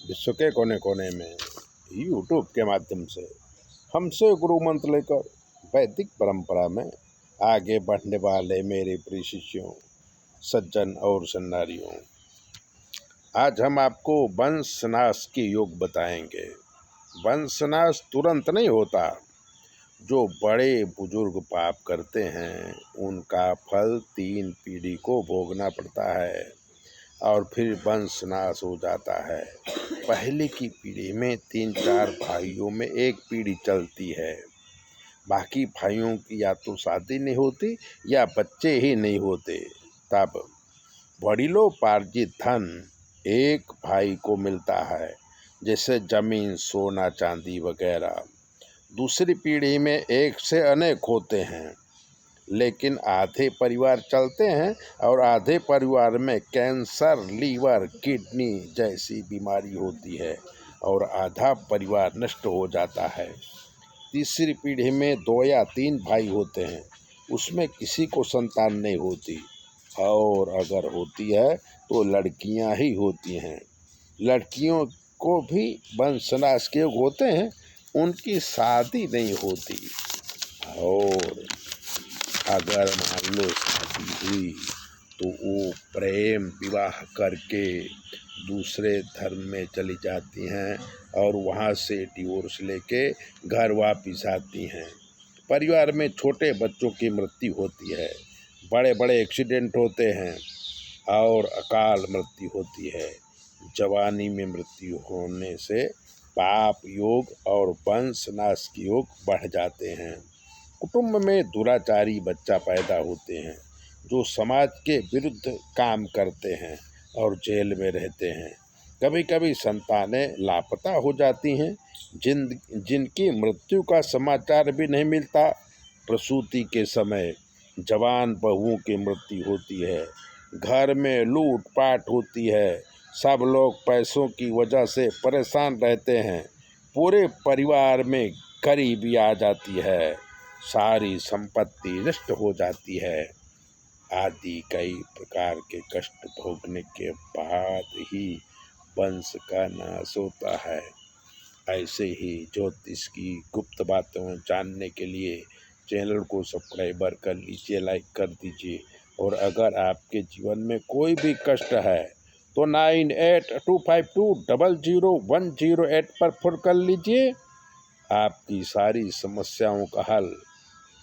विश्व के कोने कोने में यूट्यूब के माध्यम से हमसे गुरु मंत्र लेकर वैदिक परंपरा में आगे बढ़ने वाले मेरे प्रिय शिष्यों, सज्जन और सन्नारियों, आज हम आपको वंशनाश के योग बताएंगे। वंशनाश तुरंत नहीं होता। जो बड़े बुजुर्ग पाप करते हैं उनका फल 3 पीढ़ी को भोगना पड़ता है और फिर वंशनाश हो जाता है। पहले की पीढ़ी में 3-4 भाइयों में एक पीढ़ी चलती है, बाकी भाइयों की या तो शादी नहीं होती या बच्चे ही नहीं होते। तब वडिलोपार्जित धन एक भाई को मिलता है, जैसे जमीन, सोना, चांदी वगैरह। दूसरी पीढ़ी में एक से अनेक होते हैं, लेकिन आधे परिवार चलते हैं और आधे परिवार में कैंसर, लीवर, किडनी जैसी बीमारी होती है और आधा परिवार नष्ट हो जाता है। तीसरी पीढ़ी में 2 या 3 भाई होते हैं, उसमें किसी को संतान नहीं होती और अगर होती है तो लड़कियां ही होती हैं। लड़कियों को भी वंशनाश के योग होते हैं, उनकी शादी नहीं होती और अगर मान लो शादी हुई तो वो प्रेम विवाह करके दूसरे धर्म में चली जाती हैं और वहाँ से डिवोर्स लेके घर वापिस आती हैं। परिवार में छोटे बच्चों की मृत्यु होती है, बड़े बड़े एक्सीडेंट होते हैं और अकाल मृत्यु होती है। जवानी में मृत्यु होने से पाप योग और वंशनाश के योग बढ़ जाते हैं। कुटुंब में दुराचारी बच्चा पैदा होते हैं जो समाज के विरुद्ध काम करते हैं और जेल में रहते हैं। कभी कभी संतानें लापता हो जाती हैं जिनकी मृत्यु का समाचार भी नहीं मिलता। प्रसूति के समय जवान बहुओं की मृत्यु होती है। घर में लूटपाट होती है। सब लोग पैसों की वजह से परेशान रहते हैं। पूरे परिवार में गरीबी आ जाती है। सारी संपत्ति नष्ट हो जाती है आदि कई प्रकार के कष्ट भोगने के बाद ही वंश का नाश होता है। ऐसे ही ज्योतिष की गुप्त बातों जानने के लिए चैनल को सब्सक्राइबर कर लीजिए, लाइक कर दीजिए। और अगर आपके जीवन में कोई भी कष्ट है तो 9825200108 पर फ़ोन कर लीजिए। आपकी सारी समस्याओं का हल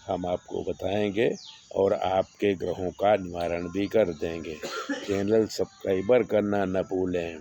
हम आपको बताएंगे और आपके ग्रहों का निवारण भी कर देंगे। चैनल सब्सक्राइबर करना न भूलें।